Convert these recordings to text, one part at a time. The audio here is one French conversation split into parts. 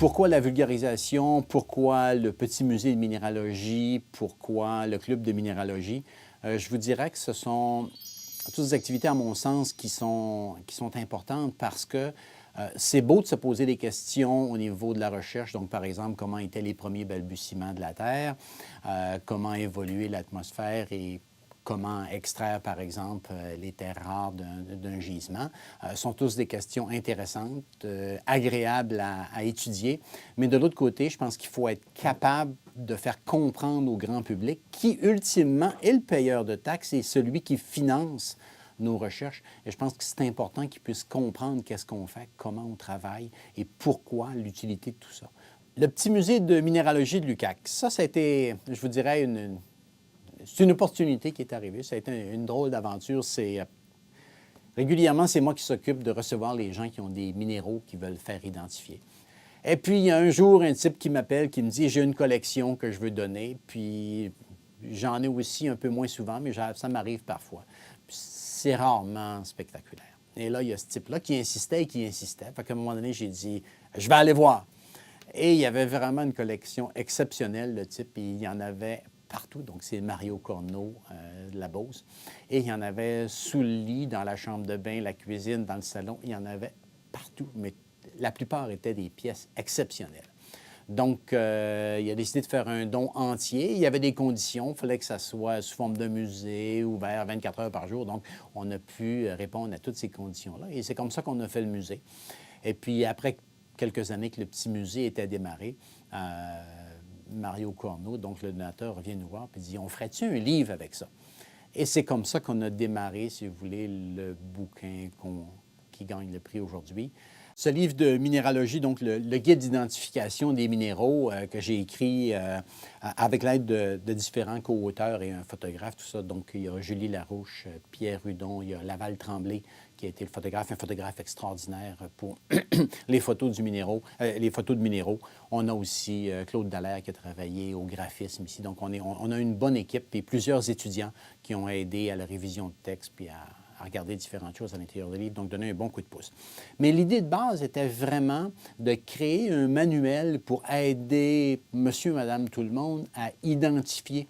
Pourquoi la vulgarisation? Pourquoi le Petit musée de minéralogie? Pourquoi le club de minéralogie? Je vous dirais que ce sont toutes des activités, à mon sens, qui sont importantes parce que c'est beau de se poser des questions au niveau de la recherche. Donc, par exemple, comment étaient les premiers balbutiements de la Terre? Comment évoluer l'atmosphère et comment extraire, par exemple, les terres rares d'un gisement. Sont tous des questions intéressantes, agréables à étudier. Mais de l'autre côté, je pense qu'il faut être capable de faire comprendre au grand public qui, ultimement, est le payeur de taxes et celui qui finance nos recherches. Et je pense que c'est important qu'ils puissent comprendre qu'est-ce qu'on fait, comment on travaille et pourquoi l'utilité de tout ça. Le petit musée de minéralogie de l'UQAC, ça a été, je vous dirais, c'est une opportunité qui est arrivée. Ça a été une drôle d'aventure. Régulièrement, c'est moi qui s'occupe de recevoir les gens qui ont des minéraux qu'ils veulent faire identifier. Et puis, il y a un jour, un type qui m'appelle, qui me dit « J'ai une collection que je veux donner. » Puis, j'en ai aussi un peu moins souvent, mais ça m'arrive parfois. C'est rarement spectaculaire. Et là, il y a ce type-là qui insistait et qui insistait. Fait qu'à un moment donné, j'ai dit « Je vais aller voir. » Et il y avait vraiment une collection exceptionnelle, le type, et il y en avait partout. Donc, c'est Mario Corneau de la Beauce. Et il y en avait sous le lit, dans la chambre de bain, la cuisine, dans le salon. Il y en avait partout, mais la plupart étaient des pièces exceptionnelles. Donc, il a décidé de faire un don entier. Il y avait des conditions. Il fallait que ça soit sous forme de musée, ouvert 24 heures par jour. Donc, on a pu répondre à toutes ces conditions-là. Et c'est comme ça qu'on a fait le musée. Et puis, après quelques années que le petit musée était démarré, Mario Corneau, donc le donateur, revient nous voir et dit « On ferait-tu un livre avec ça? » Et c'est comme ça qu'on a démarré, si vous voulez, le bouquin qui gagne le prix aujourd'hui. Ce livre de minéralogie, donc le guide d'identification des minéraux que j'ai écrit avec l'aide de différents co-auteurs et un photographe, tout ça. Donc, il y a Julie Larouche, Pierre Hudon, il y a Laval Tremblay qui a été le photographe, un photographe extraordinaire pour les photos de minéraux. On a aussi Claude Dallaire qui a travaillé au graphisme ici. Donc, on a une bonne équipe et plusieurs étudiants qui ont aidé à la révision de texte puis à regarder différentes choses à l'intérieur du livre, donc donner un bon coup de pouce. Mais l'idée de base était vraiment de créer un manuel pour aider monsieur, madame, tout le monde à identifier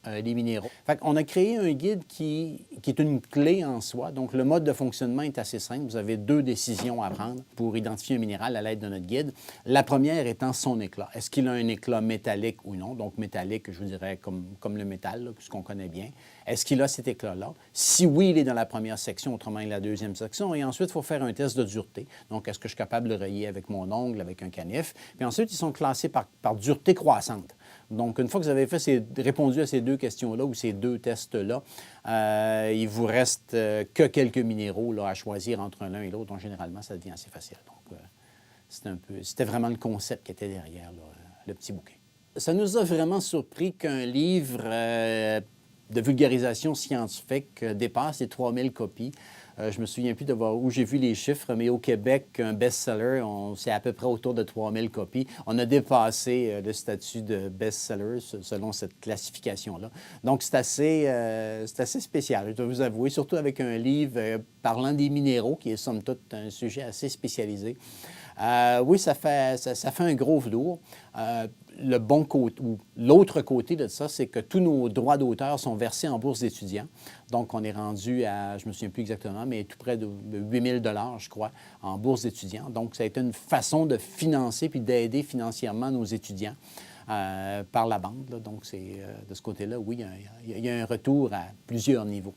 les minéraux. Fait qu'on a créé un guide qui est une clé en soi. Donc, le mode de fonctionnement est assez simple. Vous avez 2 décisions à prendre pour identifier un minéral à l'aide de notre guide. La première étant son éclat. Est-ce qu'il a un éclat métallique ou non? Donc, métallique, je vous dirais, comme le métal, là, ce qu'on connaît bien. Est-ce qu'il a cet éclat-là? Si oui, il est dans la première section, autrement, il est dans la deuxième section. Et ensuite, il faut faire un test de dureté. Donc, est-ce que je suis capable de le rayer avec mon ongle, avec un canif? Puis ensuite, ils sont classés par dureté croissante. Donc, une fois que vous avez répondu à ces 2 questions-là ou ces 2 tests-là, il vous reste que quelques minéraux là, à choisir entre l'un et l'autre. Donc, généralement, ça devient assez facile. Donc, c'était vraiment le concept qui était derrière là, le petit bouquin. Ça nous a vraiment surpris qu'un livre de vulgarisation scientifique dépasse les 3000 copies. Je ne me souviens plus de voir où j'ai vu les chiffres, mais au Québec, un best-seller, c'est à peu près autour de 3000 copies. On a dépassé le statut de best-seller selon cette classification-là. Donc, c'est assez spécial, je dois vous avouer, surtout avec un livre parlant des minéraux, qui est somme toute un sujet assez spécialisé. Oui, ça fait un gros velours. Le bon côté, ou l'autre côté de ça, c'est que tous nos droits d'auteur sont versés en bourse d'étudiants. Donc, on est rendu à, je ne me souviens plus exactement, mais tout près de 8 000 $, je crois, en bourse d'étudiants. Donc, ça a été une façon de financer puis d'aider financièrement nos étudiants par la bande. Là. Donc, de ce côté-là, oui, il y a un retour à plusieurs niveaux.